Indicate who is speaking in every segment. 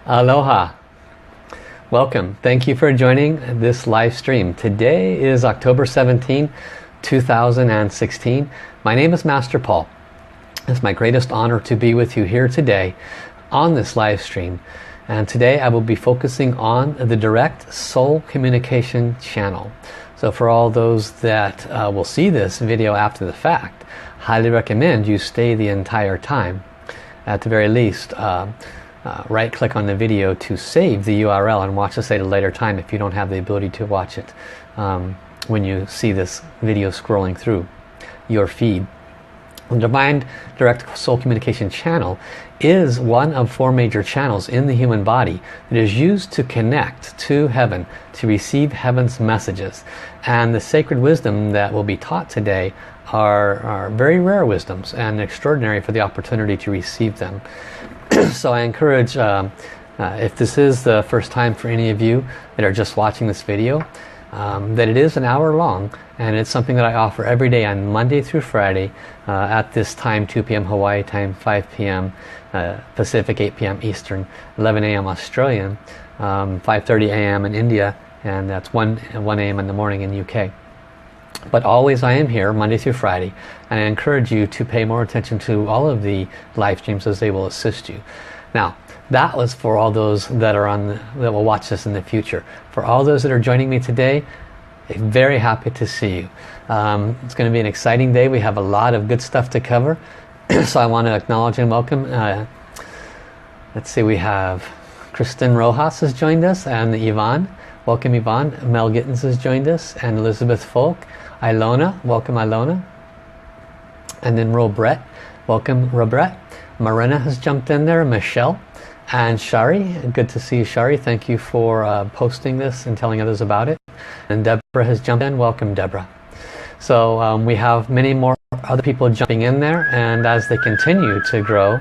Speaker 1: Aloha. Welcome. Thank you for joining this live stream. Today is October 17, 2016. My name is Master Paul. It's my greatest honor to be with you here today on this live stream. And today I will be focusing on the direct soul communication channel. So for all those that will see this video after the fact, highly recommend you stay the entire time. At the very least, right click on the video to save the URL and watch this at a later time if you don't have the ability to watch it when you see this video scrolling through your feed. The Divine Direct Soul Communication Channel is one of 4 major channels in the human body that is used to connect to heaven, to receive heaven's messages. And the sacred wisdom that will be taught today are very rare wisdoms and extraordinary for the opportunity to receive them. So I encourage, if this is the first time for any of you that are just watching this video, that it is an hour long, and it's something that I offer every day on Monday through Friday at this time, 2 p.m. Hawaii time, 5 p.m. Pacific, 8 p.m. Eastern, 11 a.m. Australian, 5:30 a.m. in India, and that's 1 a.m. in the morning in UK. But always I am here Monday through Friday, and I encourage you to pay more attention to all of the live streams as they will assist you. Now, that was for all those that are that will watch this in the future. For all those that are joining me today, I'm very happy to see you. It's going to be an exciting day. We have a lot of good stuff to cover. So I want to acknowledge and welcome. Let's see, we have Kristen Rojas has joined us, and Yvonne. Welcome, Yvonne. Mel Gittins has joined us, and Elizabeth Folk. Ilona, welcome Ilona. And then Robret, welcome Robret. Marina has jumped in there, Michelle. And Shari, good to see you, Shari. Thank you for posting this and telling others about it. And Deborah has jumped in. Welcome, Deborah. So we have many more other people jumping in there, and as they continue to grow,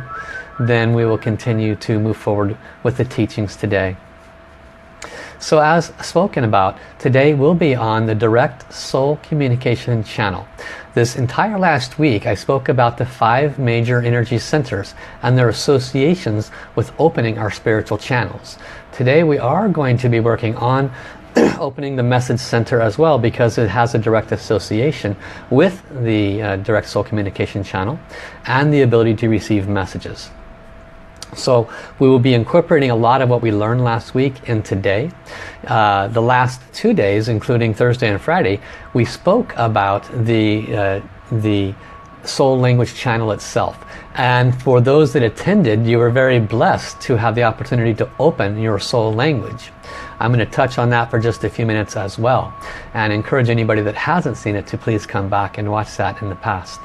Speaker 1: then we will continue to move forward with the teachings today. So as spoken about, today we'll be on the direct soul communication channel. This entire last week I spoke about the 5 major energy centers and their associations with opening our spiritual channels. Today we are going to be working on opening the message center as well, because it has a direct association with the direct soul communication channel and the ability to receive messages. So we will be incorporating a lot of what we learned last week in today. The last 2 days, including Thursday and Friday, we spoke about the soul language channel itself. And for those that attended, you were very blessed to have the opportunity to open your soul language. I'm going to touch on that for just a few minutes as well, and encourage anybody that hasn't seen it to please come back and watch that in the past.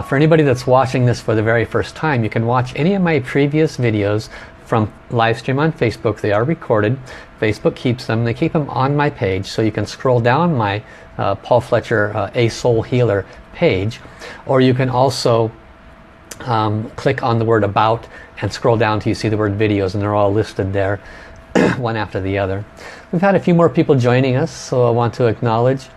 Speaker 1: For anybody that's watching this for the very first time, you can watch any of my previous videos from live stream on Facebook. They are recorded. Facebook keeps them. They keep them on my page, so you can scroll down my Paul Fletcher A Soul Healer page, or you can also click on the word about and scroll down till you see the word videos, and they're all listed there one after the other. We've had a few more people joining us, so I want to acknowledge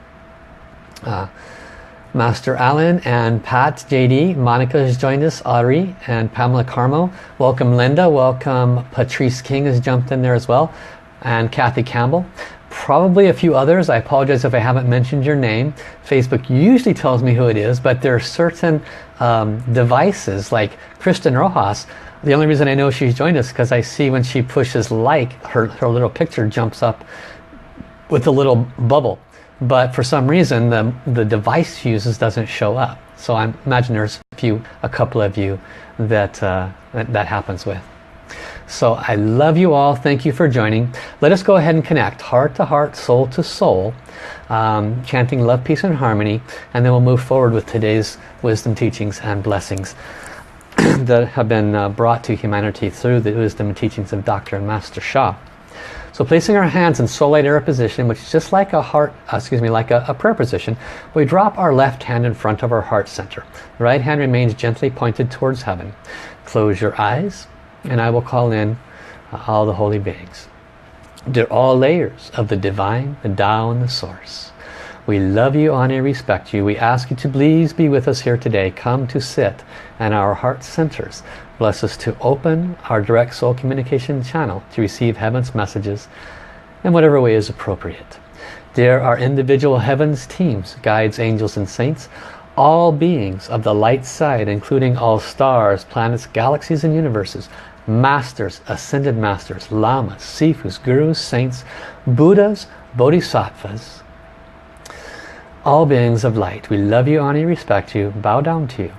Speaker 1: Master Alan and Pat JD. Monica has joined us, Ari and Pamela Carmo. Welcome Linda, welcome Patrice King has jumped in there as well, and Kathy Campbell. Probably a few others. I apologize if I haven't mentioned your name. Facebook usually tells me who it is, but there are certain devices like Kristen Rojas. The only reason I know she's joined us is because I see when she pushes like, her little picture jumps up with a little bubble. But for some reason the device she uses doesn't show up. So I imagine there's a couple of you that that happens with. So I love you all. Thank you for joining. Let us go ahead and connect heart to heart, soul to soul, chanting love, peace and harmony, and then we'll move forward with today's wisdom teachings and blessings that have been brought to humanity through the wisdom and teachings of Dr. and Master Sha. So placing our hands in soul light air position, which is just like a prayer position, we drop our left hand in front of our heart center. The right hand remains gently pointed towards heaven. Close your eyes, and I will call in all the holy beings. They're all layers of the divine, the Tao and the Source. We love you, honor, respect you. We ask you to please be with us here today. Come to sit in our heart centers. Bless us to open our direct soul communication channel to receive heaven's messages in whatever way is appropriate. Dear our individual heavens teams, guides, angels and saints, all beings of the light side, including all stars, planets, galaxies and universes, masters, ascended masters, lamas, sifus, gurus, saints, Buddhas, bodhisattvas, all beings of light. We love you, honor you, respect you, bow down to you.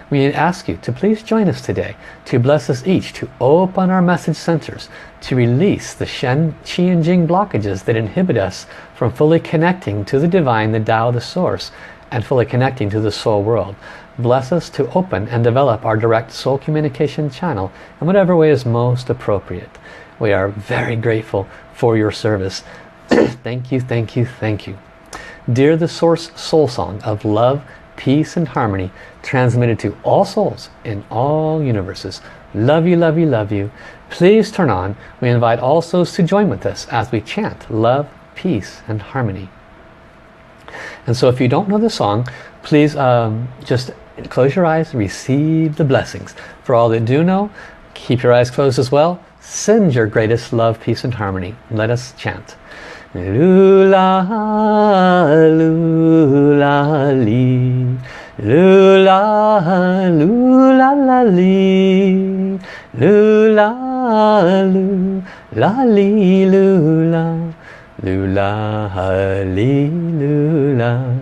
Speaker 1: We ask you to please join us today to bless us each to open our message centers, to release the Shen, Qi and Jing blockages that inhibit us from fully connecting to the divine, the Tao, the source, and fully connecting to the soul world. Bless us to open and develop our direct soul communication channel in whatever way is most appropriate. We are very grateful for your service. Thank you, thank you, thank you. Dear the Source Soul Song of love, peace and harmony, transmitted to all souls in all universes. Love you, love you, love you. Please turn on. We invite all souls to join with us as we chant love, peace and harmony. And so if you don't know the song, please just close your eyes and receive the blessings. For all that do know, keep your eyes closed as well. Send your greatest love, peace and harmony. Let us chant. Lula, lula, li. Lula, lula, la, li. Lula, lula, li, lula. Lula, li, lula.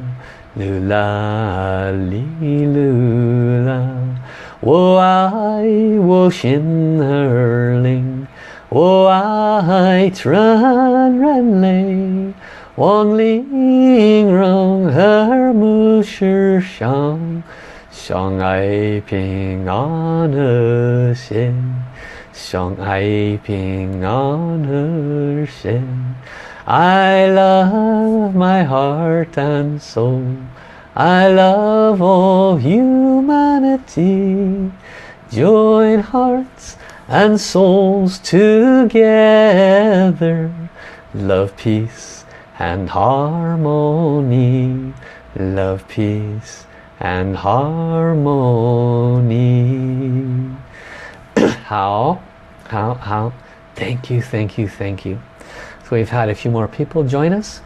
Speaker 1: Lula, li, lula. Wo ai, wo xin er ling. Wo ai, tran ren lei. Wang ling rong her mu shi shang. Shang ai ping an er xian. Shang ai ping an er xian. I love my heart and soul. I love all humanity. Join hearts and souls together. Love, peace and harmony. Love, peace and harmony. How? Thank you, thank you, thank you. So we've had a few more people join us.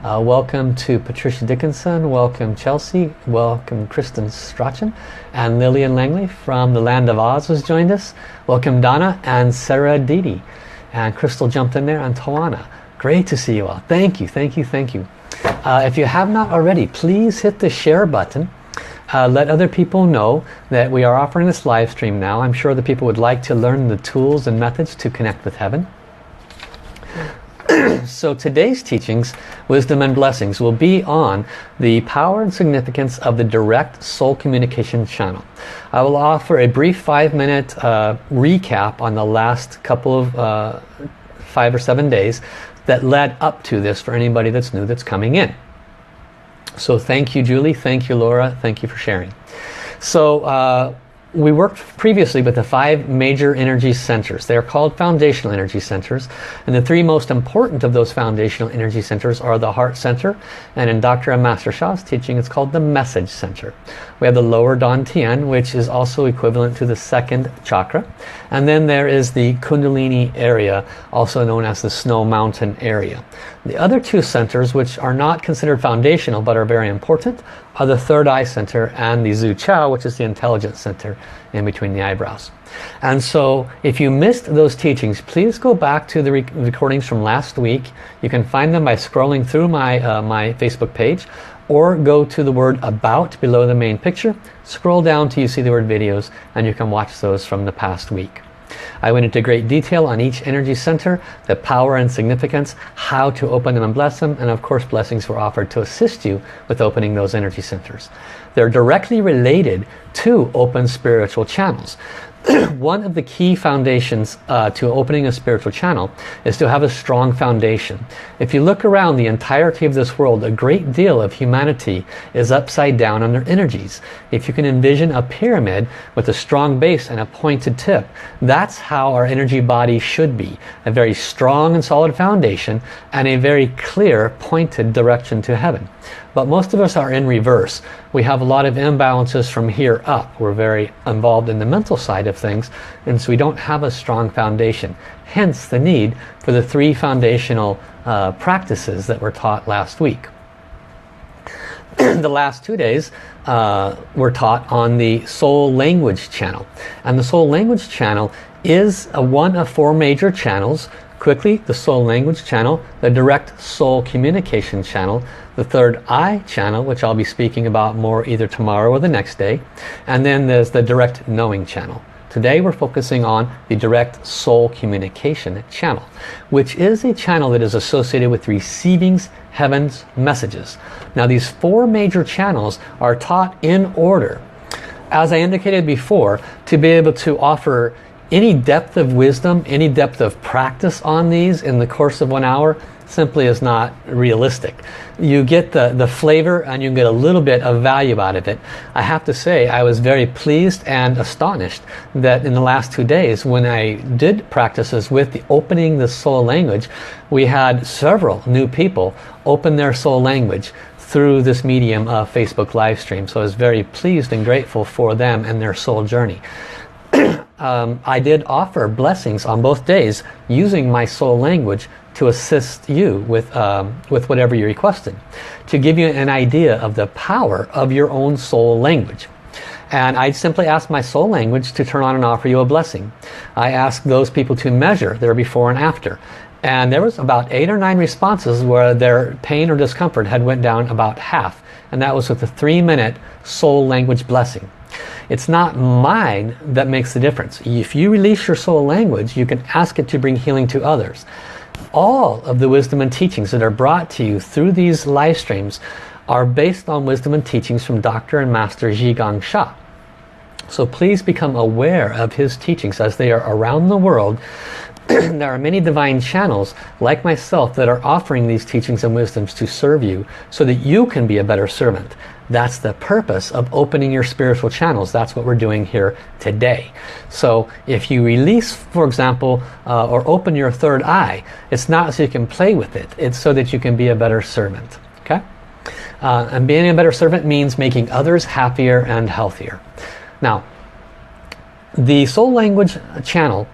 Speaker 1: Welcome to Patricia Dickinson, welcome Chelsea, welcome Kristen Strachan, and Lillian Langley from the Land of Oz has joined us. Welcome Donna and Sarah Didi, and Crystal jumped in there, and Tawana. Great to see you all. Thank you, thank you, thank you. If you have not already, please hit the share button. Let other people know that we are offering this live stream now. I'm sure the people would like to learn the tools and methods to connect with heaven. So today's teachings, wisdom and blessings, will be on the power and significance of the direct soul communication channel. I will offer a brief 5-minute recap on the last couple of 5 or 7 days that led up to this for anybody that's new that's coming in. So thank you, Julie. Thank you, Laura. Thank you for sharing. So we worked previously with the 5 major energy centers. They are called foundational energy centers, and the 3 most important of those foundational energy centers are the heart center, and in Dr. and Master Sha's teaching it's called the message center. We have the lower Dantian, which is also equivalent to the 2nd chakra, and then there is the Kundalini area, also known as the Snow Mountain area. The other 2 centers, which are not considered foundational but are very important, are the 3rd eye center and the Zhu Chao, which is the intelligence center in between the eyebrows. And so if you missed those teachings, please go back to the recordings from last week. You can find them by scrolling through my Facebook page, or go to the word about below the main picture, scroll down till you see the word videos, and you can watch those from the past week. I went into great detail on each energy center, the power and significance, how to open them and bless them, and of course blessings were offered to assist you with opening those energy centers. They're directly related to open spiritual channels. One of the key foundations to opening a spiritual channel is to have a strong foundation. If you look around the entirety of this world, a great deal of humanity is upside down on their energies. If you can envision a pyramid with a strong base and a pointed tip, that's how our energy body should be. A very strong and solid foundation and a very clear pointed direction to heaven. but most of us are in reverse. We have a lot of imbalances from here up. We're very involved in the mental side of things, and so we don't have a strong foundation. Hence the need for the 3 foundational practices that were taught last week. The last 2 days were taught on the Soul Language channel. And the Soul Language channel is one of 4 major channels. Quickly, the Soul Language channel, the Direct Soul Communication channel, the Third Eye channel, which I'll be speaking about more either tomorrow or the next day, and then there's the Direct Knowing channel. Today we're focusing on the Direct Soul Communication channel, which is a channel that is associated with receiving heaven's messages. Now these 4 major channels are taught in order, as I indicated before, to be able to offer any depth of wisdom, any depth of practice on these in the course of 1 hour simply is not realistic. You get the flavor and you get a little bit of value out of it. I have to say I was very pleased and astonished that in the last 2 days when I did practices with the opening the soul language, we had several new people open their soul language through this medium of Facebook live stream. So I was very pleased and grateful for them and their soul journey. I did offer blessings on both days using my soul language to assist you with whatever you requested, to give you an idea of the power of your own soul language. And I simply asked my soul language to turn on and offer you a blessing. I asked those people to measure their before and after. And there was about 8 or 9 responses where their pain or discomfort had went down about half. And that was with a 3-minute soul language blessing. It's not mine that makes the difference. If you release your soul language, you can ask it to bring healing to others. All of the wisdom and teachings that are brought to you through these live streams are based on wisdom and teachings from Dr. and Master Sha. So please become aware of his teachings as they are around the world. There are many divine channels like myself that are offering these teachings and wisdoms to serve you so that you can be a better servant. That's the purpose of opening your spiritual channels. That's what we're doing here today. So if you release, for example, or open your third eye, it's not so you can play with it. It's so that you can be a better servant. Okay? And being a better servant means making others happier and healthier. Now, the soul language channel,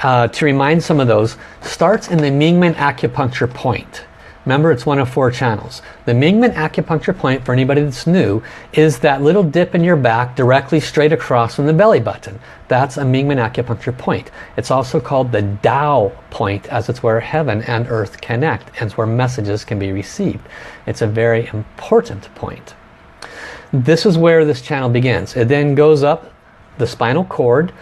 Speaker 1: to remind some of those, starts in the Mingmen acupuncture point. Remember, it's one of 4 channels. The Mingmen acupuncture point, for anybody that's new, is that little dip in your back directly straight across from the belly button. That's a Mingmen acupuncture point. It's also called the Tao point, as it's where heaven and earth connect, and it's where messages can be received. It's a very important point. This is where this channel begins. It then goes up the spinal cord,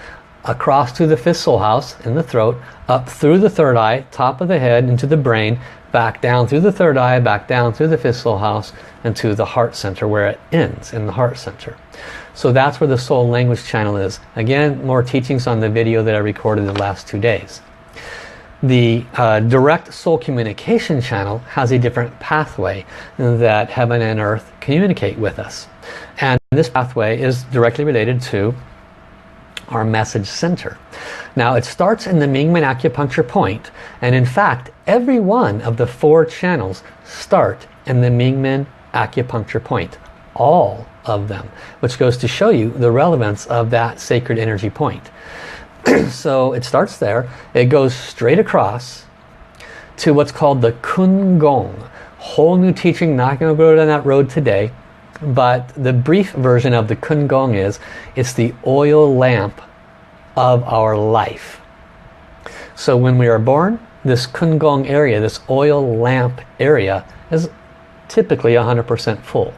Speaker 1: across to the 5th soul house in the throat, up through the 3rd eye, top of the head, into the brain, back down through the 3rd eye, back down through the 5th soul house, and to the heart center, where it ends in the heart center. So that's where the soul language channel is. Again, more teachings on the video that I recorded the last 2 days. The direct soul communication channel has a different pathway that heaven and earth communicate with us. And this pathway is directly related to our message center. Now, it starts in the Mingmen acupuncture point, and in fact every one of the 4 channels start in the Mingmen acupuncture point, all of them, which goes to show you the relevance of that sacred energy point. So it starts there, it goes straight across to what's called the Kun Gong. Whole new teaching, not going to go down that road today. But the brief version of the Kun Gong is, it's the oil lamp of our life. So when we are born, this Kun Gong area, this oil lamp area, is typically 100% full.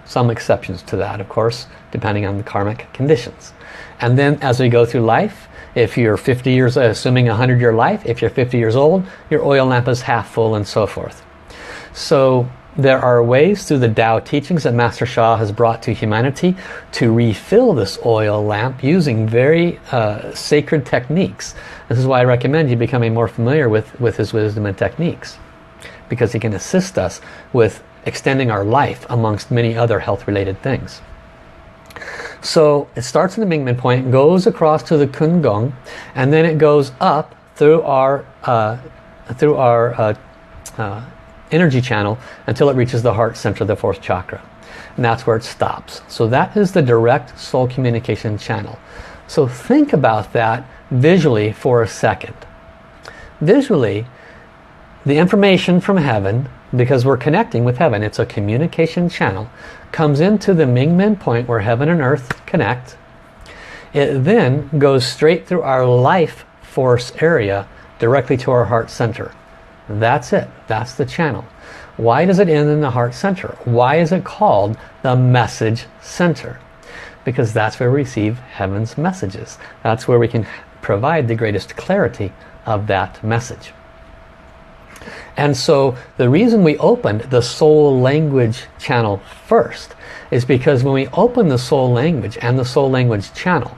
Speaker 1: Some exceptions to that, of course, depending on the karmic conditions. And then as we go through life, if you're 50 years, assuming a 100-year life, if you're 50 years old, your oil lamp is half full and so forth. So there are ways through the Tao teachings that Master Sha has brought to humanity to refill this oil lamp using very sacred techniques. This is why I recommend you becoming more familiar with his wisdom and techniques, because he can assist us with extending our life amongst many other health-related things. So it starts in the Mingmen point, goes across to the Kun Gong, and then it goes up through our energy channel until it reaches the heart center, the fourth chakra. And that's where it stops. So that is the direct soul communication channel. So think about that visually for a second. Visually, the information from heaven, because we're connecting with heaven, it's a communication channel, comes into the Ming-Men point where heaven and earth connect. It then goes straight through our life force area directly to our heart center. That's it. That's the channel. Why does it end in the heart center? Why is it called the message center? Because that's where we receive heaven's messages. That's where we can provide the greatest clarity of that message. And so the reason we opened the soul language channel first is because when we open the soul language and the soul language channel,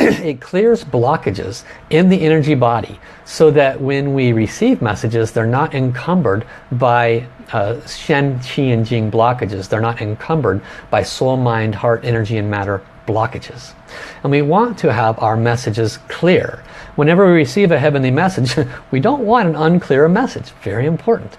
Speaker 1: it clears blockages in the energy body so that when we receive messages, they're not encumbered by Shen, Qi, and Jing blockages. They're not encumbered by soul, mind, heart, energy, and matter blockages. And we want to have our messages clear. Whenever we receive a heavenly message, we don't want an unclear message. Very important.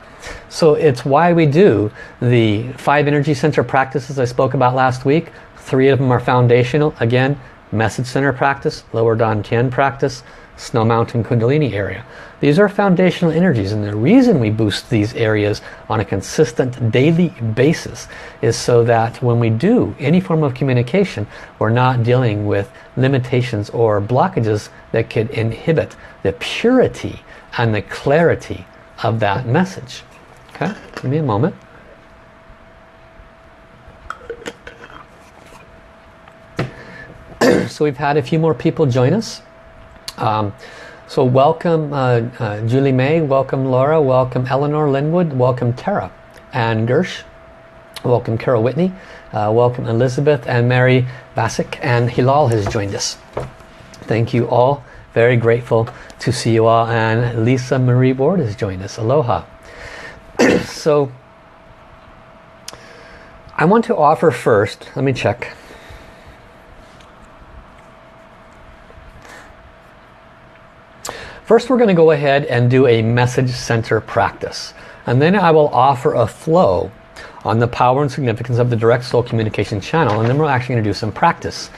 Speaker 1: So it's why we do the 5 energy center practices I spoke about last week. 3 of them are foundational. Again, message center practice, lower Dantian practice, Snow Mountain Kundalini area. These are foundational energies, and the reason we boost these areas on a consistent daily basis is so that when we do any form of communication, we're not dealing with limitations or blockages that could inhibit the purity and the clarity of that message. Okay, give me a moment. So we've had a few more people join us. So welcome Julie May, welcome Laura, welcome Eleanor Linwood, welcome Tara and Gersh, welcome Carol Whitney, welcome Elizabeth and Mary Bassick, and Hilal has joined us. Thank you all. Very grateful to see you all. And Lisa Marie Ward has joined us. Aloha. So I want to offer first, let me check. First, we're going to go ahead and do a message center practice. And then I will offer a flow on the power and significance of the direct soul communication channel. And then we're actually going to do some practice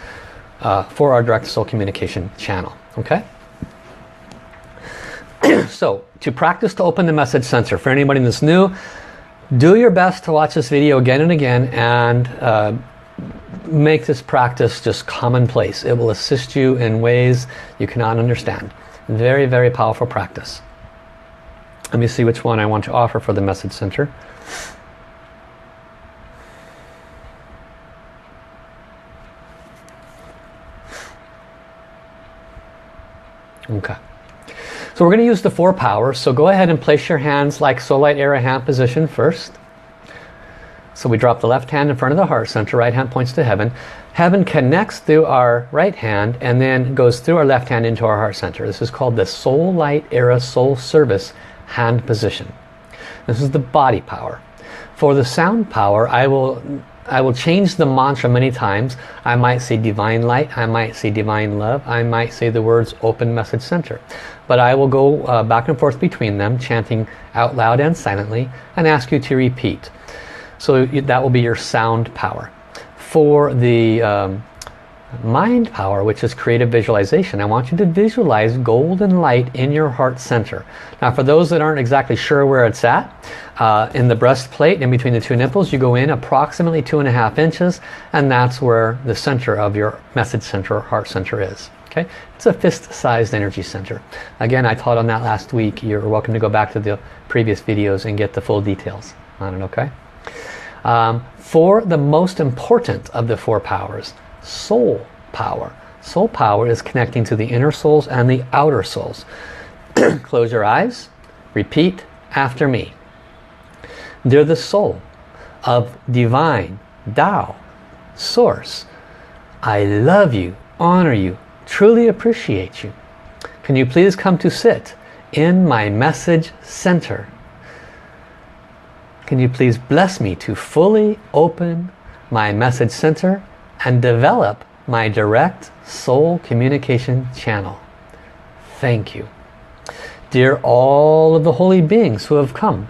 Speaker 1: for our direct soul communication channel. Okay? So, to practice to open the message center, for anybody that's new, do your best to watch this video again and again and make this practice just commonplace. It will assist you in ways you cannot understand. Very, very powerful practice. Let me see which one I want to offer for the message center. Okay. So we're going to use the 4 powers. So go ahead and place your hands like soul light era hand position first. So we drop the left hand in front of the heart center, right hand points to heaven. Heaven connects through our right hand and then goes through our left hand into our heart center. This is called the soul light era soul service hand position. This is the body power. For the sound power, I will change the mantra many times. I might say divine light, I might say divine love, I might say the words open message center. But I will go back and forth between them, chanting out loud and silently, and ask you to repeat. So that will be your sound power. For the mind power, which is creative visualization, I want you to visualize golden light in your heart center. Now for those that aren't exactly sure where it's at, in the breastplate, in between the 2 nipples, you go in approximately 2.5 inches, and that's where the center of your message center or heart center is. Okay, it's a fist-sized energy center. Again, I taught on that last week. You're welcome to go back to the previous videos and get the full details on it, okay? For the most important of the 4 powers, soul power. Soul power is connecting to the inner souls and the outer souls. Close your eyes. Repeat after me. They're the soul of divine Tao Source. I love you, honor you, truly appreciate you. Can you please come to sit in my message center? Can you please bless me to fully open my message center and develop my direct soul communication channel? Thank you. Dear all of the holy beings who have come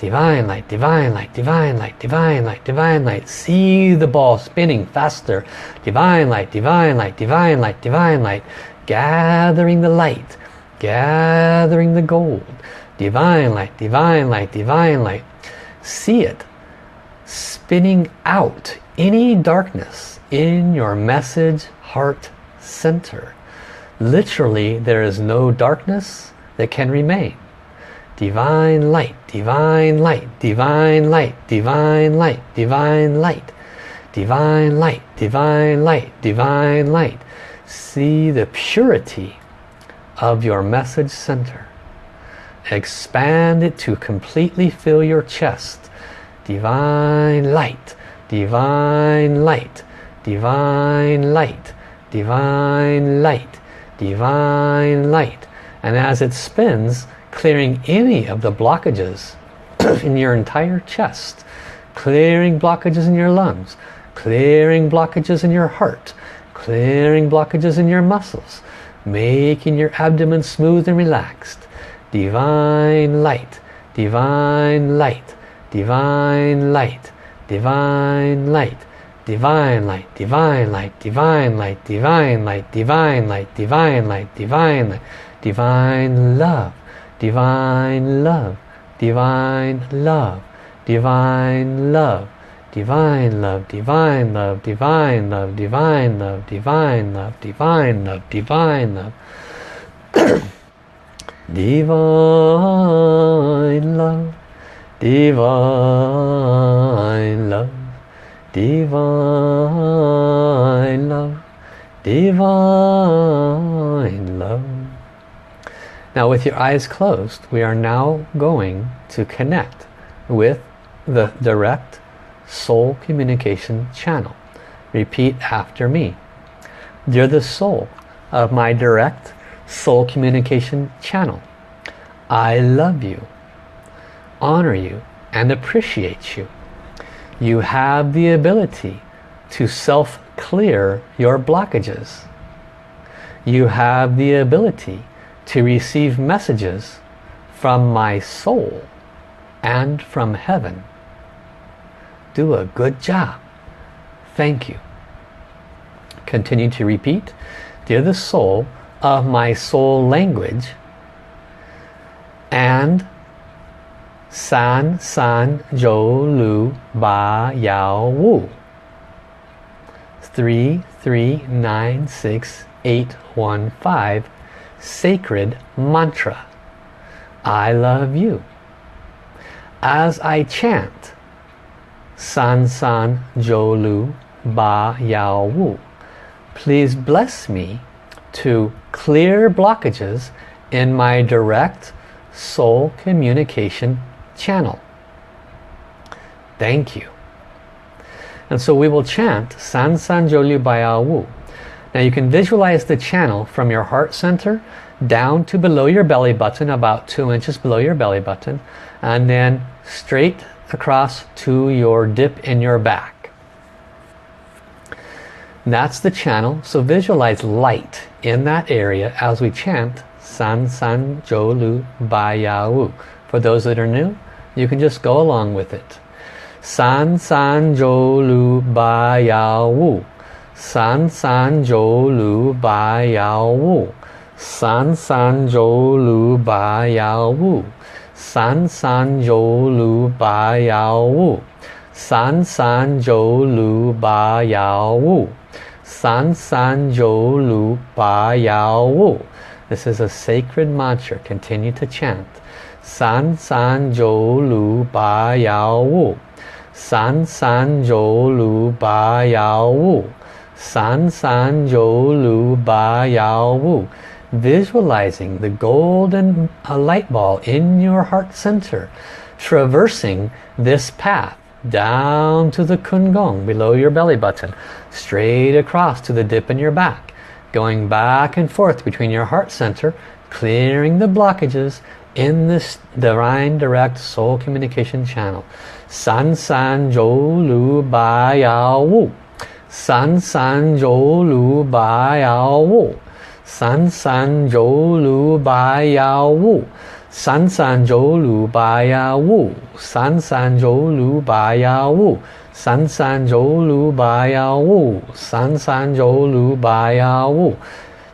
Speaker 1: divine light, divine light, divine light, divine light, divine light. See the ball spinning faster. Divine light, divine light, divine light, divine light. Gathering the light, gathering the gold. Divine light, divine light, divine light. See it spinning out any darkness in your message heart center. Literally, there is no darkness that can remain. Divine light, divine light, divine light, divine light, divine light, divine light, divine light, divine light. See the purity of your message center. Expand it to completely fill your chest. Divine light, divine light, divine light, divine light, divine light. And as it spins, clearing any of the blockages in your entire chest, clearing blockages in your lungs, clearing blockages in your heart, clearing blockages in your muscles, making your abdomen smooth and relaxed. Divine light, divine light, divine light, divine light, divine light, divine light, divine light, divine light, divine light, divine light, divine light, divine love, divine love, divine love, divine love, divine love, divine love, divine love, divine love, divine love, divine love, divine love. Divine love, divine love, divine love, divine love. Now with your eyes closed, we are now going to connect with the direct soul communication channel. Repeat after me. You're the soul of my direct soul communication channel. I love you, honor you, and appreciate you. You have the ability to self-clear your blockages. You have the ability to receive messages from my soul and from heaven. Do a good job. Thank you. Continue to repeat. Dear the soul of my soul language and San San Jo Lu Ba Yao Wu 3396815 sacred mantra. I love you. As I chant San San Jo Lu Ba Yao Wu, please bless me to clear blockages in my direct soul communication channel. Thank you. And so we will chant San San Jo Lu Ba Yao Wu. Now you can visualize the channel from your heart center down to below your belly button, about 2 inches below your belly button, and then straight across to your dip in your back. That's the channel, so visualize light in that area as we chant San San Jo Lu Ba Yao Wu. For those that are new, you can just go along with it. San San Jo Lu Ba Yao Wu. San San Jo Lu Ba Yao Wu. San San Jo Lu Ba Yao Wu. San San Jo Lu Ba Yao Wu. San San Jo Lu Ba Yao Wu. San San Jo Lu Ba Yao Wu. This is a sacred mantra. Continue to chant. San San Jo Lu Ba Yao Wu. San San Jo Lu Ba Yao Wu. San San Jo Lu Ba Yao Wu. Visualizing the golden light ball in your heart center, traversing this path down to the Kungong below your belly button, straight across to the dip in your back, going back and forth between your heart center, clearing the blockages in this divine direct soul communication channel. San San Jo Lu Ba Yao Wu. San San Jo Lu Ba Yao Wu. San San Jo Lu Ba Yao Wu. san san zhou lu ba ya wu, san san zhou lu ba ya wu, san san zhou lu ba ya wu, san san zhou lu ba ya wu,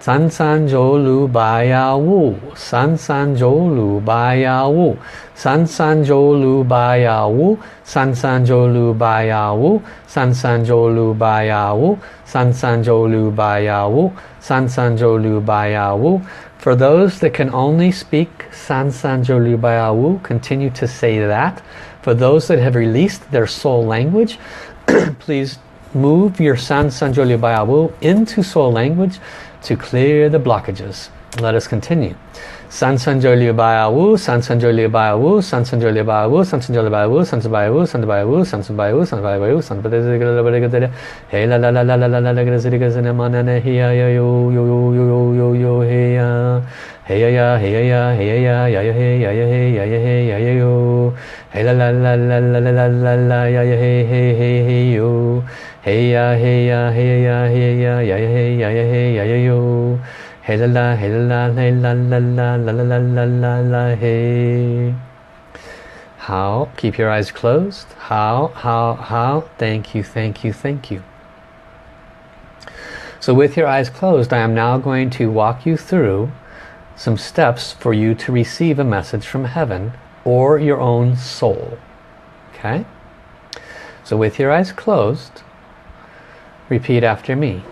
Speaker 1: san san zhou lu ba ya wu, san san zhou lu ba ya wu, san san zhou lu ba ya wu, san san zhou lu ba ya wu, san san zhou lu ba ya wu, san san zhou lu ba ya wu, san san zhou lu ba ya wu. For those that can only speak san san zhou lu ba ya wu, continue to say that. For those that have released their soul language, please move your san san zhou lu ba ya wu into soul language to clear the blockages. Let us continue. San san zhou liu ba ya wu, san san zhou liu ba ya wu, san san zhou liu ba ya wu, san san zhou liu ba ya wu, san san ba ya wu, san ba ya wu, san san ba ya wu, san ba ya wu, san ba ya wu, hey la la la la la la la la ga zhi ga zhi na ma na na he ya ya yo yo yo yo yo yo hey ya hey ya ya hey ya hey ya ya ya hey ya ya hey ya ya hey ya ya yo hey la la la la la la la la la ya ya hey hey hey hey yo hey ya hey ya hey ya hey ya ya ya hey ya ya hey ya ya yo hey la la hey la la hey la la la la la la la la la hey. How? Keep your eyes closed. How? Thank you, thank you, thank you. So with your eyes closed, I am now going to walk you through some steps for you to receive a message from heaven or your own soul. Okay? So with your eyes closed, repeat after me.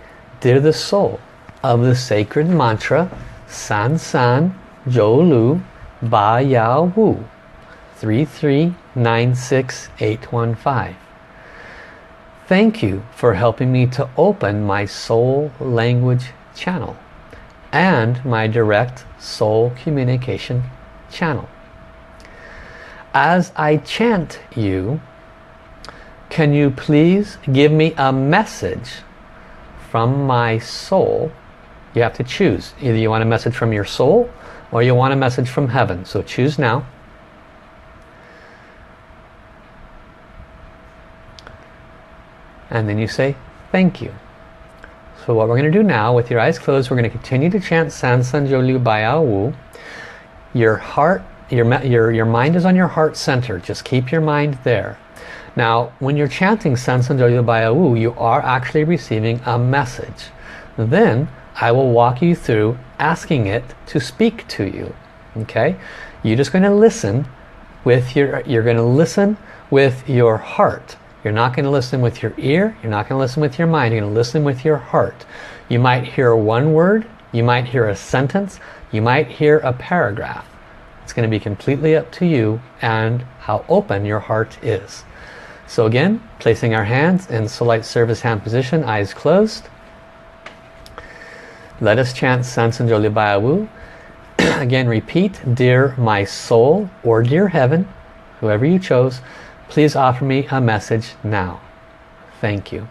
Speaker 1: Dear the soul of the sacred mantra San San Zhou Lu Ba Ya Wu 3396815. Thank you for helping me to open my soul language channel and my direct soul communication channel. As I chant you, can you please give me a message from my soul? You have to choose. Either you want a message from your soul or you want a message from heaven. So choose now. And then you say, thank you. So what we're going to do now, with your eyes closed, we're going to continue to chant San San Zhou Liu Bai Ya Wu. Your heart, your mind is on your heart center. Just keep your mind there. Now, when you're chanting San San Zhou Liu Bai Ya Wu, you are actually receiving a message. Then I will walk you through asking it to speak to you. Okay? You're just going to listen with you're going to listen with your heart. You're not going to listen with your ear. You're not going to listen with your mind. You're going to listen with your heart. You might hear one word. You might hear a sentence. You might hear a paragraph. It's going to be completely up to you and how open your heart is. So again, placing our hands in Soul Light Service hand position, eyes closed. Let us chant San San Zhou Liu Bai Ya Wu. Again, repeat, dear my soul or dear heaven, whoever you chose, please offer me a message now. Thank you.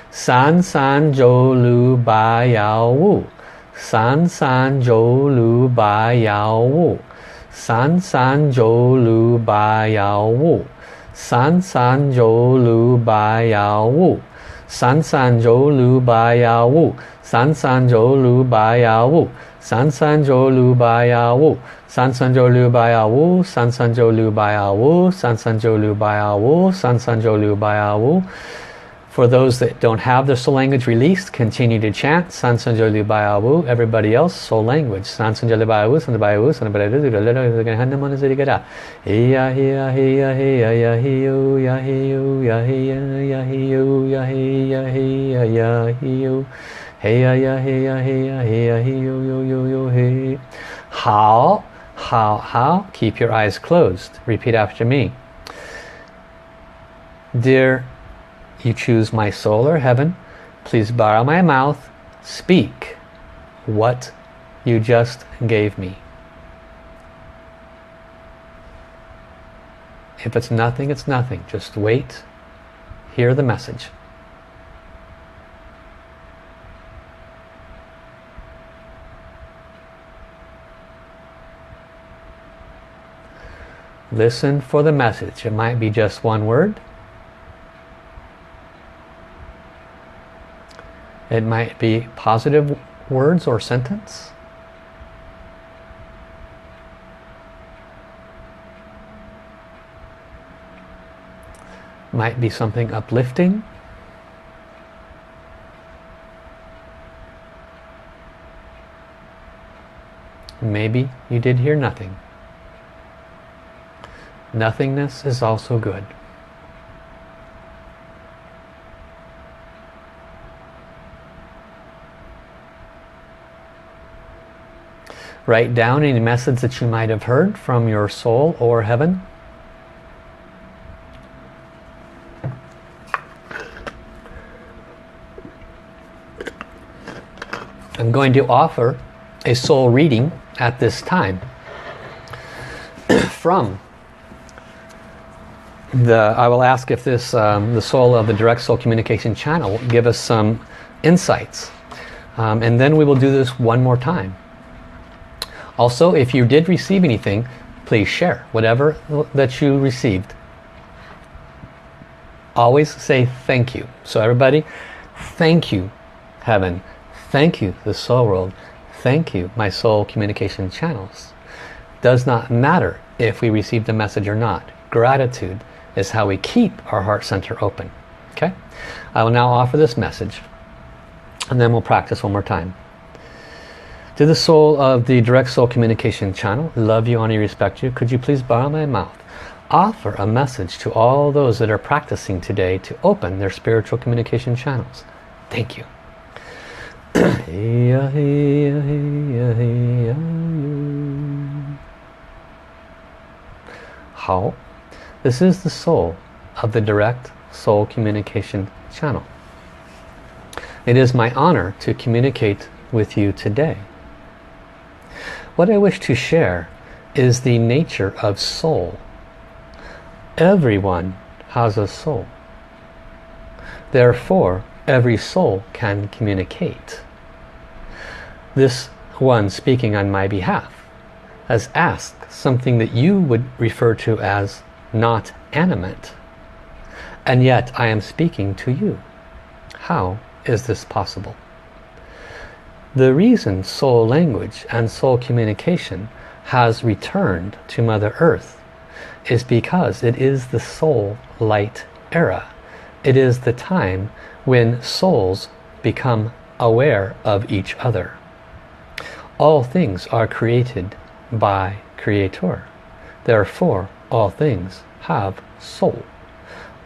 Speaker 1: San San Zhou Lu Bai Ya Wu. San San Zhou Lu Bai Ya Wu. San San Zhou Lu Bai Ya Wu. San San Zhou Lu Bai Ya Wu. San San Zhou Lu Bai Ya Wu. San San Zhou Lu Bai Ya Wu. San San Zhou Lu Bai Ya Wu. San San Zhou Lu Bai Ya Wu. San San Zhou Lu Bai Ya Wu. San San Zhou Lu Bai Ya Wu. San San Zhou Lu Bai Ya Wu. For those that don't have their soul language released, continue to chant San San Zhou Liu Bai Ya Wu. Everybody else, soul language. San San Zhou Liu Bai Ya Wu. San San Bai Ya Wu. San Bai Ya Wu. San Bai Ya Wu. San Bai Ya Wu. Hey ya hey ya hey ya hey ya ya hey yo ya hey yo ya hey ya ya hey yo ya hey ya hey ya ya hey yo. Hey ya ya hey ya hey ya hey ya hey yo yo yo yo hey. How? Keep your eyes closed. Repeat after me. Dear, you choose my soul or heaven, please borrow my mouth, speak what you just gave me. If it's nothing, it's nothing. Just wait, hear the message. Listen for the message. It might be just one word. It might be positive words or sentence. Might be something uplifting. Maybe you did hear nothing. Nothingness is also good. Write down any message that you might have heard from your soul or heaven. I'm going to offer a soul reading at this time from I will ask if this the soul of the direct soul communication channel will give us some insights, and then we will do this one more time. Also, if you did receive anything, please share whatever that you received. Always say thank you. So everybody, thank you, heaven. Thank you, the soul world. Thank you, my soul communication channels. Does not matter if we received a message or not. Gratitude is how we keep our heart center open. Okay? I will now offer this message, and then we'll practice one more time. To the soul of the direct soul communication channel, love you, honor you, respect you, could you please bow my mouth, offer a message to all those that are practicing today to open their spiritual communication channels. Thank you. How? This is the soul of the direct soul communication channel. It is my honor to communicate with you today. What I wish to share is the nature of soul. Everyone has a soul. Therefore, every soul can communicate. This one speaking on my behalf has asked something that you would refer to as not animate. And yet I am speaking to you. How is this possible? The reason soul language and soul communication has returned to Mother Earth is because it is the soul light era. It is the time when souls become aware of each other. All things are created by Creator. Therefore, all things have soul.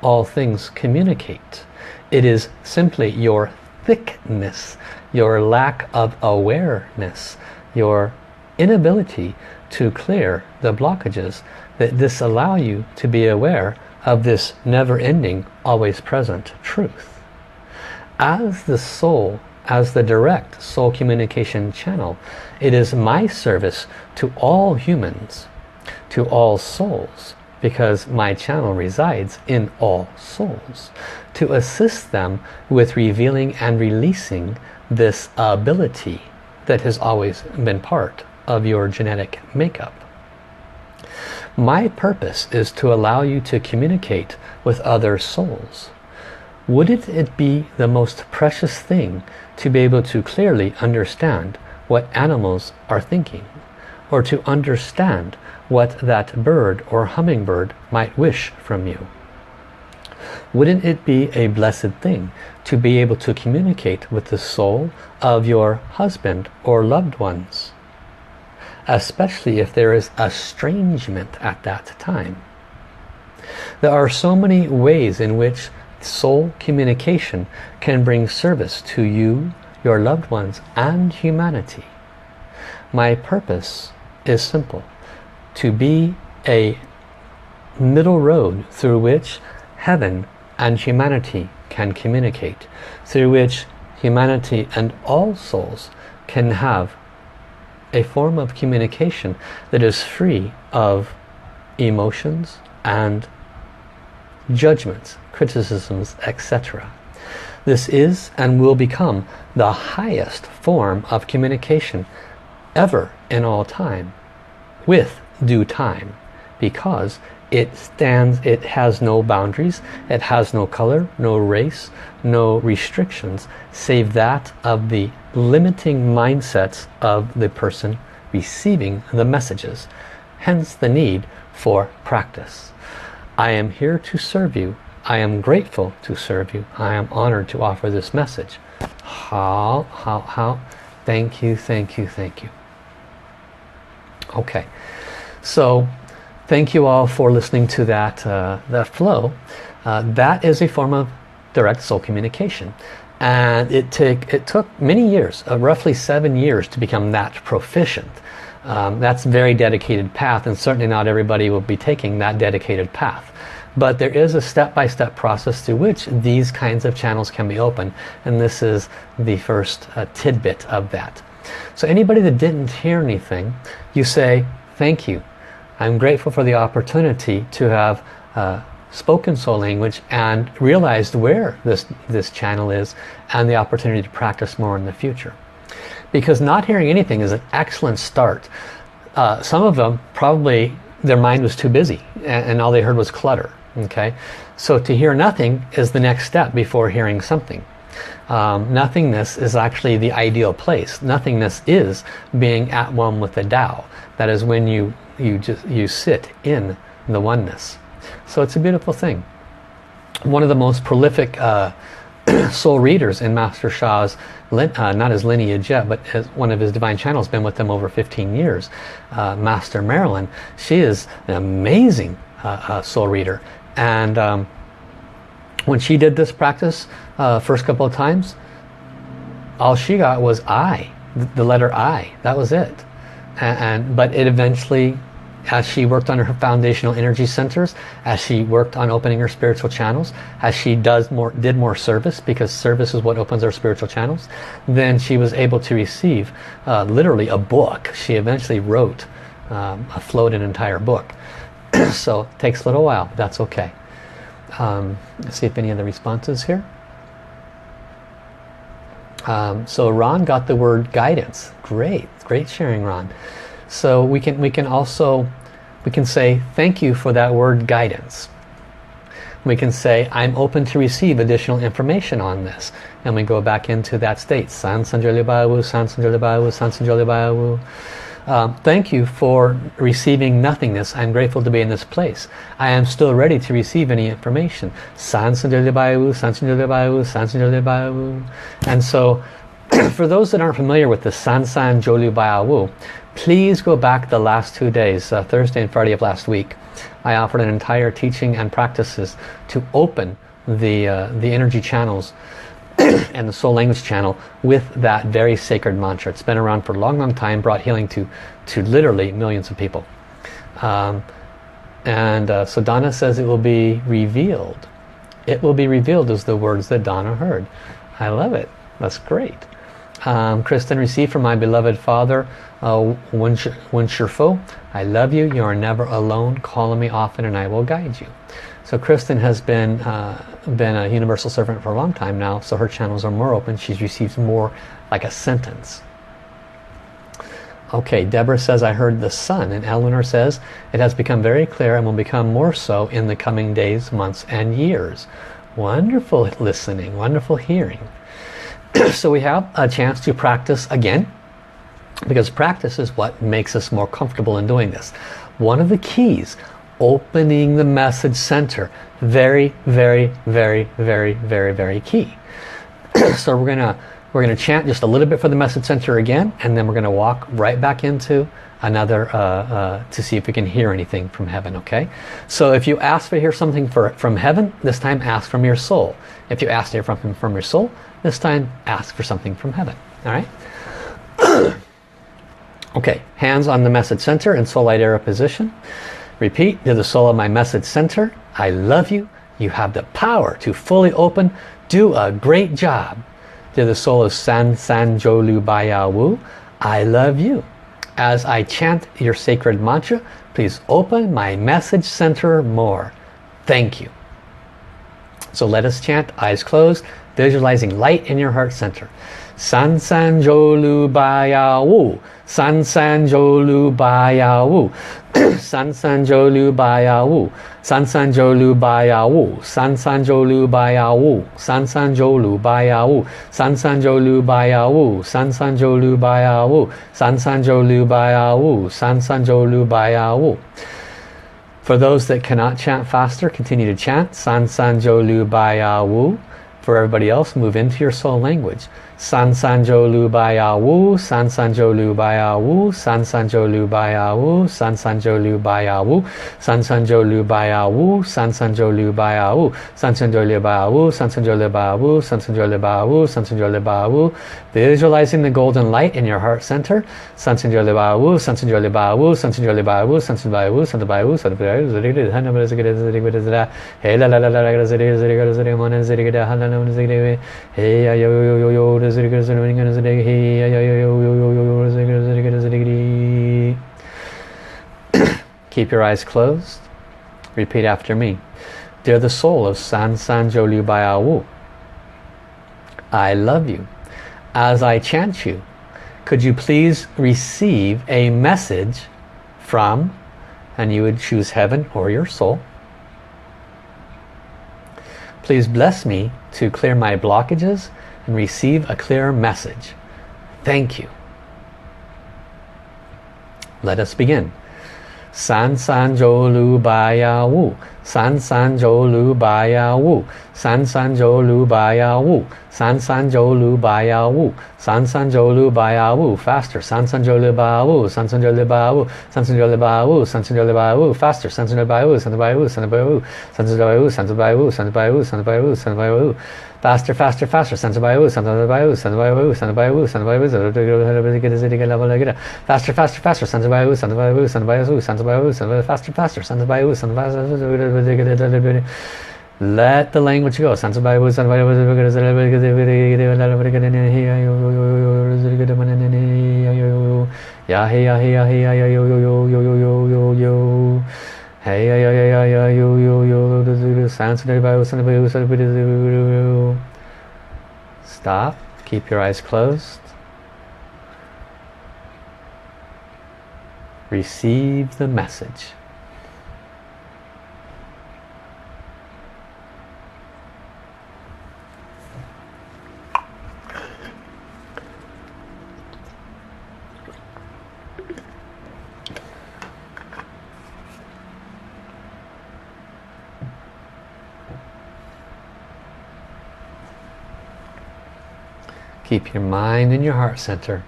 Speaker 1: All things communicate. It is simply your thickness, your lack of awareness, your inability to clear the blockages that disallow you to be aware of this never-ending, always present truth. As the soul, as the direct soul communication channel, it is my service to all humans, to all souls, because my channel resides in all souls, to assist them with revealing and releasing this ability that has always been part of your genetic makeup. My purpose is to allow you to communicate with other souls. Wouldn't it be the most precious thing to be able to clearly understand what animals are thinking, or to understand what that bird or hummingbird might wish from you? Wouldn't it be a blessed thing to be able to communicate with the soul of your husband or loved ones, especially if there is estrangement at that time? There are so many ways in which soul communication can bring service to you, your loved ones, and humanity. My purpose is simple: to be a middle road through which heaven and humanity can communicate, through which humanity and all souls can have a form of communication that is free of emotions and judgments, criticisms, etc. This is and will become the highest form of communication ever in all time, with due time, because it has no boundaries, it has no color, no race, no restrictions, save that of the limiting mindsets of the person receiving the messages. Hence the need for practice. I am here to serve you. I am grateful to serve you. I am honored to offer this message. How? Thank you, thank you, thank you. Okay, so thank you all for listening to that flow. That is a form of direct soul communication. And it took many years, roughly 7 years, to become that proficient. That's a very dedicated path, and certainly not everybody will be taking that dedicated path. But there is a step-by-step process through which these kinds of channels can be opened, and this is the first tidbit of that. So anybody that didn't hear anything, you say, thank you. I'm grateful for the opportunity to have spoken soul language and realized where this channel is, and the opportunity to practice more in the future. Because not hearing anything is an excellent start. Some of them probably their mind was too busy and all they heard was clutter. Okay, so to hear nothing is the next step before hearing something. Nothingness is actually the ideal place. Nothingness is being at one with the Tao. That is when you sit in the oneness. So it's a beautiful thing. One of the most prolific soul readers in Master Sha's, not his lineage yet, but one of his divine channels, been with him over 15 years, Master Marilyn. She is an amazing soul reader. And when she did this practice first couple of times, all she got was I, the letter I. That was it. But it eventually, as she worked on her foundational energy centers, as she worked on opening her spiritual channels, as she did more service, because service is what opens our spiritual channels, then she was able to receive literally a book. She eventually wrote, flowed an entire book. So it takes a little while, but that's okay. Let's see if any other responses here. So Ron got the word guidance. Great sharing, Ron. So we can say thank you for that word guidance. We can say I'm open to receive additional information on this, and we go back into that state. San Sanjoli Bayawu, San Sanjoli Bayawu, San Sanjoli Bayawu. Thank you for receiving nothingness. I'm grateful to be in this place. I am still ready to receive any information. San Sanjoli Bayawu, San Sanjoli Bayawu, San Sanjoli Bayawu. And so for those that aren't familiar with the San Sanjoli Bayawu, please go back the last 2 days, Thursday and Friday of last week. I offered an entire teaching and practices to open the energy channels and the soul language channel with that very sacred mantra. It's been around for a long time, brought healing to literally millions of people. So Donna says it will be revealed. It will be revealed is the words that Donna heard. I love it. That's great. Kristen, receive from my beloved Father, Wen Shifo. I love you. You are never alone. Call on me often and I will guide you. So Kristen has been a universal servant for a long time now, so her channels are more open. She's received more like a sentence. Okay, Deborah says, I heard the sun. And Eleanor says, it has become very clear and will become more so in the coming days, months, and years. Wonderful listening, wonderful hearing. So we have a chance to practice again, because practice is what makes us more comfortable in doing this. One of the keys, opening the message center, very, very, very, very, very, very key. So we're gonna chant just a little bit for the message center again, and then we're gonna walk right back into another to see if we can hear anything from heaven. Okay, so if you ask to hear something from heaven, this time ask from your soul. If you ask to hear from your soul, this time ask for something from heaven. All right. Okay, hands on the message center in soul light era position. Repeat, to the soul of my message center, I love you. You have the power to fully open. Do a great job. To the soul of San Sanjolu Bayawu, I love you. As I chant your sacred mantra, please open my message center more. Thank you. So let us chant, eyes closed, visualizing light in your heart center. San Sanjolu Bayawu, San Sanjolu Bayawu, San Sanjolu Bayawu, San Sanjolu Bayawu, San Sanjolu Bayawu, San Sanjolu Bayawu, San Sanjolu Bayawu, San Sanjolu Bayawu, San Sanjolu Bayawu, San Sanjolu Bayawu. For those that cannot chant faster, continue to chant San San Jo Lu Bai Ya Wu. For everybody else, move into your soul language. San San Jo Lu Bai Ya Wu, San San Jo Lu Bai Ya Wu, San San Jo Lu Bai Ya Wu, San San Jo Lu Bai Ya Wu, San San Jo Lu Bai Ya Wu, San San Jo Lu Bai Ya Wu, San San Jo Lu Bai Ya Wu, San San Jo Lu Bai Ya Wu, San San Jo Lu Bai Ya Wu, San San Jo Lu Bai Ya Wu. Visualizing the golden light in your heart center. San San Jo Lu Bai Ya Wu, San San Jo Lu Bai Ya Wu, San San Jo Lu Bai Ya Wu, San San Bai Ya Wu, San San Bai Ya Wu, San San Bai Ya Wu, San San Bai Ya Wu, Hey la la la la la zeri zeri zeri zeri mana zeri da hala na zeri hey yo yo yo yo zeri zeri zeri zeri hey yo yo yo yo yo zeri zeri zeri. Keep your eyes closed. Repeat after me. Dear the soul of San San Jo Liu Bai Ya Wu, I love you. As I chant you, could you please receive a message from, and you would choose heaven or your soul. Please bless me to clear my blockages and receive a clear message. Thank you. Let us begin. San San Jo Lu Bai Ya Wu, San San Jo Lu Bai Ya Wu, San San Jo Lu Bai Ya Wu, San San Jo Lu Bai Ya Wu, San San Jo Lu Bai Ya Wu. Faster. San San Jo Lu Bai Ya Wu, San San Jo Lu Bai Ya Wu, San San Jo Lu Bai Ya Wu, San San Jo Lu Bai Ya Wu. Faster. San San Jo Bai Ya Wu, San San Bai Ya Wu, San San Bai Ya Wu, San San Bai Ya Wu, San San Bai Ya Wu, San San Bai Ya Wu, San San Bai Ya Wu, San San Bai Ya Wu. Faster, faster, faster. San San Bai Ya Wu, San San Bai Ya Wu, San San Bai Ya Wu, San San Bai Ya Wu, San San Bai Ya Wu, San San Bai Ya Wu. Faster, faster, faster. San San Bai Ya Wu, San San Bai Ya Wu, San San Bai Ya Wu, San San Bai Ya Wu, San San Bai Ya Wu. Faster, faster. San San Bai Ya Wu, San San Bai Ya Wu. Let the language go. San San Bai Ya Wu, San San Bai Ya Wu. Ya hey ya hey ya hey ya yo yo yo yo yo yo yo yo. Hey ya ya ya ya yo yo yo. San San Bai Ya Wu, San San Bai Ya Wu, San San Bai Ya Wu. Stop. Keep your eyes closed. Receive the message. Keep your mind in your heart center.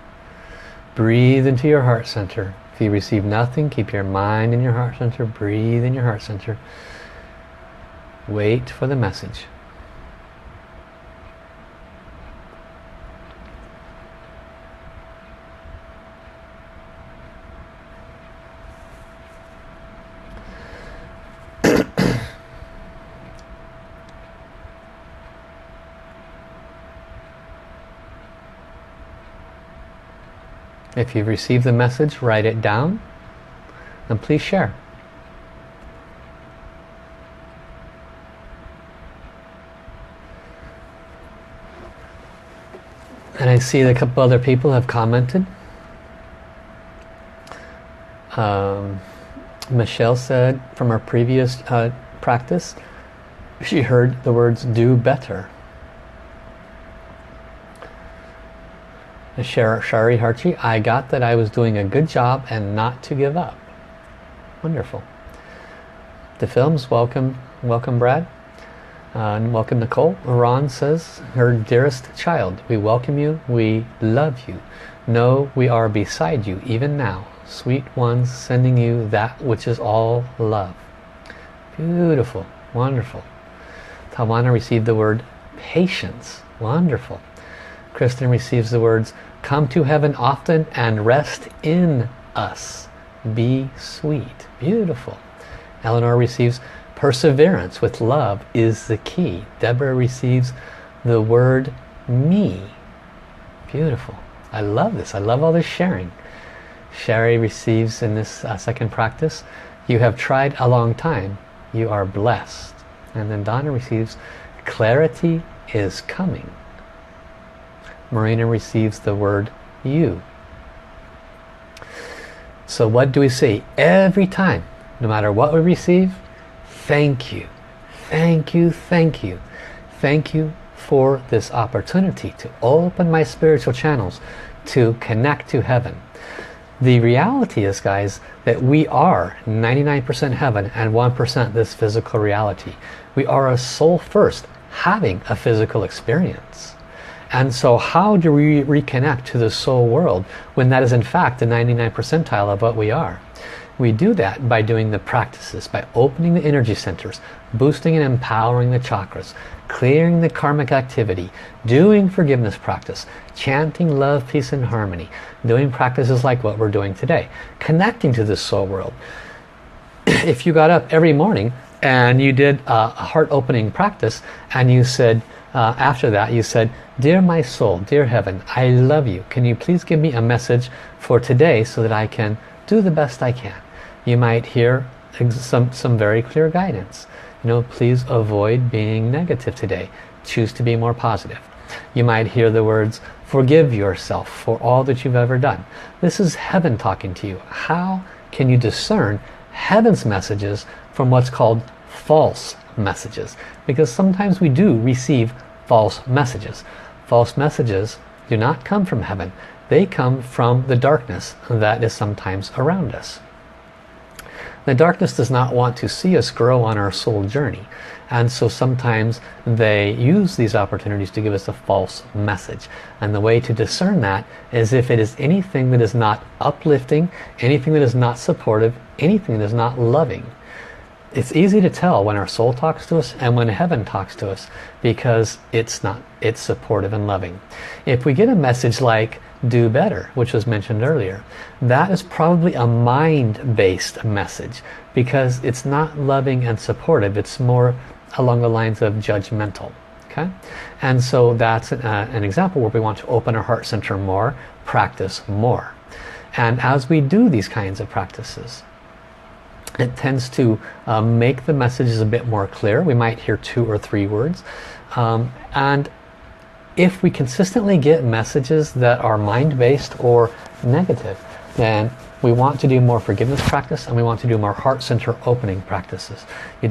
Speaker 1: Breathe into your heart center. If you receive nothing, keep your mind in your heart center. Breathe in your heart center. Wait for the message. If you've received the message, write it down and please share. And I see that a couple other people have commented. Michelle said from her previous practice, she heard the words do better. Shari Harchi, I got that I was doing a good job and not to give up. Wonderful. The films, welcome Brad. And welcome Nicole. Ron says, her dearest child, we welcome you, we love you. Know we are beside you even now. Sweet ones, sending you that which is all love. Beautiful, wonderful. Tawana received the word patience. Wonderful. Kristen receives the words, come to heaven often and rest in us. Be sweet. Beautiful. Eleanor receives perseverance with love is the key. Deborah receives the word me. Beautiful. I love this. I love all this sharing. Sherry receives in this second practice, you have tried a long time. You are blessed. And then Donna receives clarity is coming. Marina receives the word you. So what do we say? Every time, no matter what we receive, thank you. Thank you, thank you. Thank you for this opportunity to open my spiritual channels to connect to heaven. The reality is, guys, that we are 99% heaven and 1% this physical reality. We are a soul first, having a physical experience. And so how do we reconnect to the soul world when that is in fact the 99th percentile of what we are? We do that by doing the practices, by opening the energy centers, boosting and empowering the chakras, clearing the karmic activity, doing forgiveness practice, chanting love, peace and harmony, doing practices like what we're doing today, connecting to the soul world. If you got up every morning and you did a heart-opening practice and you said, after that you said, "Dear my soul, dear heaven, I love you. Can you please give me a message for today so that I can do the best I can?" You might hear some very clear guidance. You know, please avoid being negative today. Choose to be more positive. You might hear the words, forgive yourself for all that you've ever done. This is heaven talking to you. How can you discern heaven's messages from what's called false messages? Because sometimes we do receive false messages. False messages do not come from heaven. They come from the darkness that is sometimes around us. The darkness does not want to see us grow on our soul journey. And so sometimes they use these opportunities to give us a false message. And the way to discern that is if it is anything that is not uplifting, anything that is not supportive, anything that is not loving. It's easy to tell when our soul talks to us and when heaven talks to us, because it's supportive and loving. If we get a message like do better, which was mentioned earlier, that is probably a mind-based message, because it's not loving and supportive. It's more along the lines of judgmental. Okay, and so that's an example where we want to open our heart center more, practice more. And as we do these kinds of practices, it tends to make the messages a bit more clear. We might hear 2 or 3 words, and if we consistently get messages that are mind-based or negative, then we want to do more forgiveness practice, and we want to do more heart center opening practices. You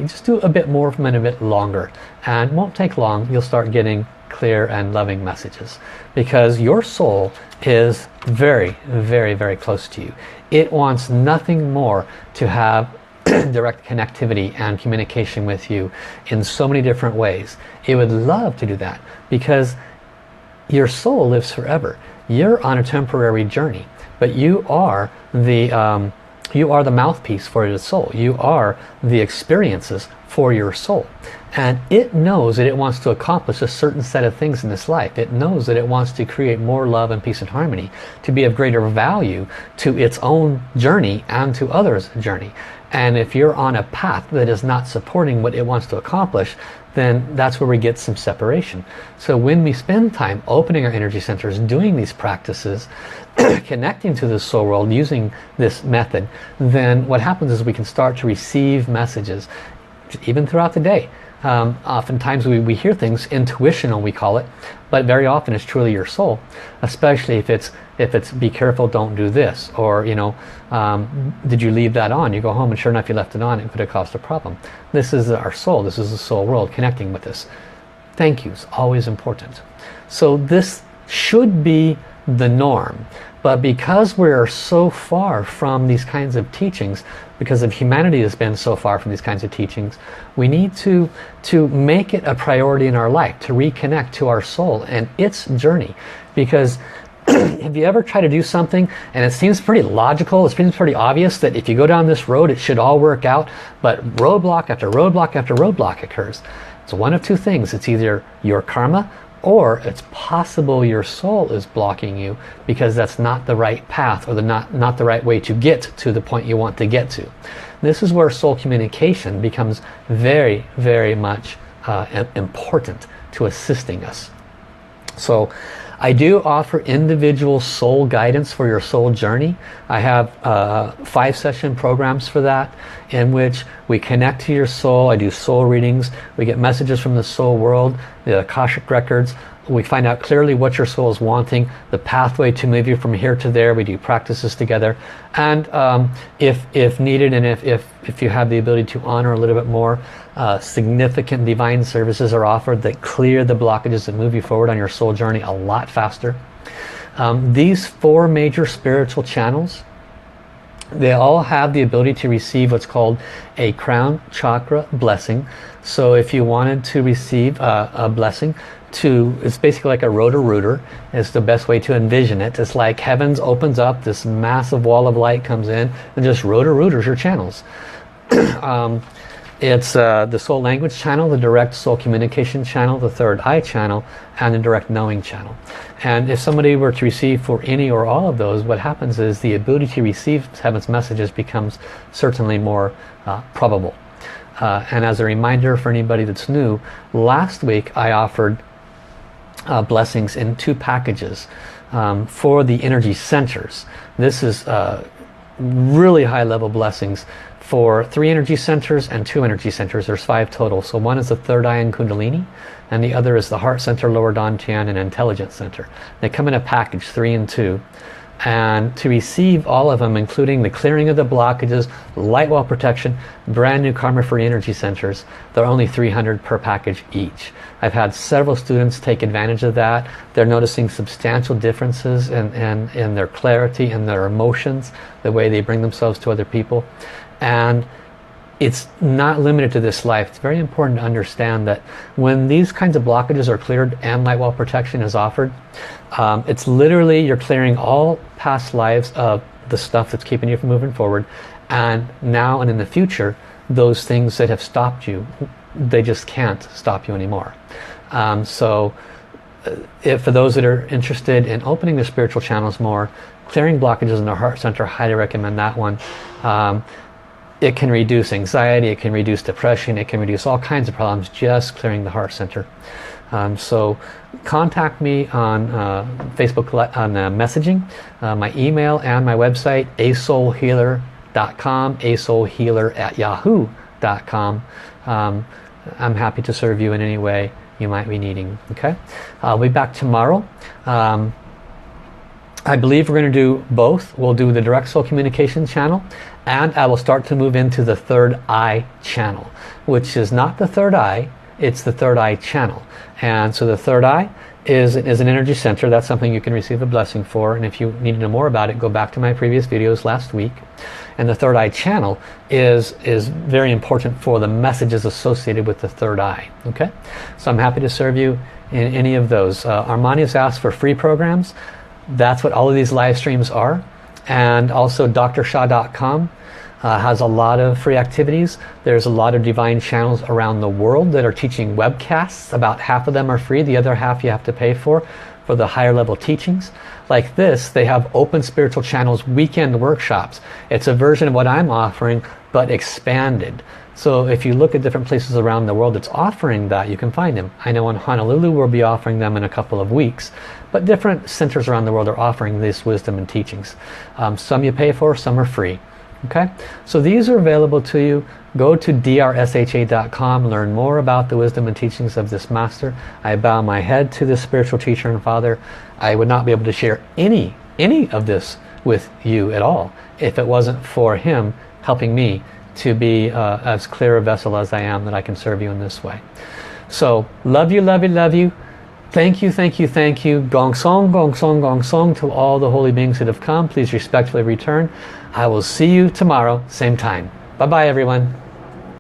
Speaker 1: just do a bit more of them and a bit longer, and it won't take long. You'll start getting clear and loving messages, because your soul is very, very, very close to you. It wants nothing more to have direct connectivity and communication with you in so many different ways. It would love to do that, because your soul lives forever. You're on a temporary journey, but you are the mouthpiece for your soul. You are the experiences for your soul. And it knows that it wants to accomplish a certain set of things in this life. It knows that it wants to create more love and peace and harmony, to be of greater value to its own journey and to others' journey. And if you're on a path that is not supporting what it wants to accomplish, then that's where we get some separation. So when we spend time opening our energy centers, doing these practices, connecting to the soul world using this method, then what happens is we can start to receive messages even throughout the day. Oftentimes we hear things, intuitional we call it, but very often it's truly your soul, especially if it's be careful, don't do this, or did you leave that on? You go home and sure enough you left it on. It could have caused a problem. This is our soul. This is the soul world connecting with us. Thank you is always important. So this should be the norm, but because we're so far from these kinds of teachings, because of humanity has been so far from these kinds of teachings, we need to make it a priority in our life, to reconnect to our soul and its journey. Because have you ever tried to do something and it seems pretty logical, it seems pretty obvious that if you go down this road it should all work out, but roadblock after roadblock after roadblock occurs? It's one of 2 things. It's either your karma, or it's possible your soul is blocking you because that's not the right path, or not the right way to get to the point you want to get to. This is where soul communication becomes very, very much important to assisting us. So I do offer individual soul guidance for your soul journey. I have 5-session programs for that, in which we connect to your soul. I do soul readings. We get messages from the soul world, the Akashic records. We find out clearly what your soul is wanting, the pathway to move you from here to there. We do practices together. And if needed, and if you have the ability to honor a little bit more, significant divine services are offered that clear the blockages and move you forward on your soul journey a lot faster. These 4 major spiritual channels, they all have the ability to receive what's called a crown chakra blessing. So if you wanted to receive a blessing, it's basically like a rotor-rooter is the best way to envision it. It's like heavens opens up, this massive wall of light comes in and just rotor-rooters your channels. It's the soul language channel, the direct soul communication channel, the third eye channel, and the direct knowing channel. And if somebody were to receive for any or all of those, what happens is the ability to receive heaven's messages becomes certainly more probable. And as a reminder for anybody that's new, last week I offered blessings in 2 packages for the energy centers. This is really high level blessings for 3 energy centers and 2 energy centers. There's 5 total. So one is the third eye and Kundalini, and the other is the heart center, lower Dantian, and intelligence center. They come in a package, 3 and 2. And to receive all of them, including the clearing of the blockages, light wall protection, brand new karma-free energy centers, they're only $300 per package each. I've had several students take advantage of that. They're noticing substantial differences in their clarity and their emotions, the way they bring themselves to other people. And it's not limited to this life. It's very important to understand that when these kinds of blockages are cleared and light wall protection is offered, it's literally you're clearing all past lives of the stuff that's keeping you from moving forward, and now and in the future, those things that have stopped you, they just can't stop you anymore. So if for those that are interested in opening the spiritual channels more, clearing blockages in the heart center, highly recommend that one. It can reduce anxiety, it can reduce depression, it can reduce all kinds of problems just clearing the heart center. So contact me on Facebook, on messaging, my email and my website, asoulhealer.com, asoulhealer@yahoo.com. I'm happy to serve you in any way you might be needing. Okay, I'll be back tomorrow. I believe we're going to do both. We'll do the direct soul communication channel, and I will start to move into the third eye channel, which is not the third eye, it's the third eye channel. And so the third eye is an energy center. That's something you can receive a blessing for, and if you need to know more about it, go back to my previous videos last week. And the third eye channel is very important for the messages associated with the third eye. Okay, so I'm happy to serve you in any of those. Armani has asked for free programs. That's what all of these live streams are. And also drsha.com has a lot of free activities. There's a lot of divine channels around the world that are teaching webcasts. About half of them are free, the other half you have to pay for the higher level teachings. Like this, they have open spiritual channels weekend workshops. It's a version of what I'm offering, but expanded. So if you look at different places around the world that's offering that, you can find them. I know in Honolulu we'll be offering them in a couple of weeks, but different centers around the world are offering this wisdom and teachings. Some you pay for, some are free. Okay, so these are available to you. Go to drsha.com, learn more about the wisdom and teachings of this master. I bow my head to this spiritual teacher and father. I would not be able to share any of this with you at all if it wasn't for him helping me to be as clear a vessel as I am, that I can serve you in this way. So love you, love you, love you. Thank you, thank you, thank you. Gong song, gong song, gong song to all the holy beings that have come. Please respectfully return. I will see you tomorrow, same time. Bye-bye, everyone.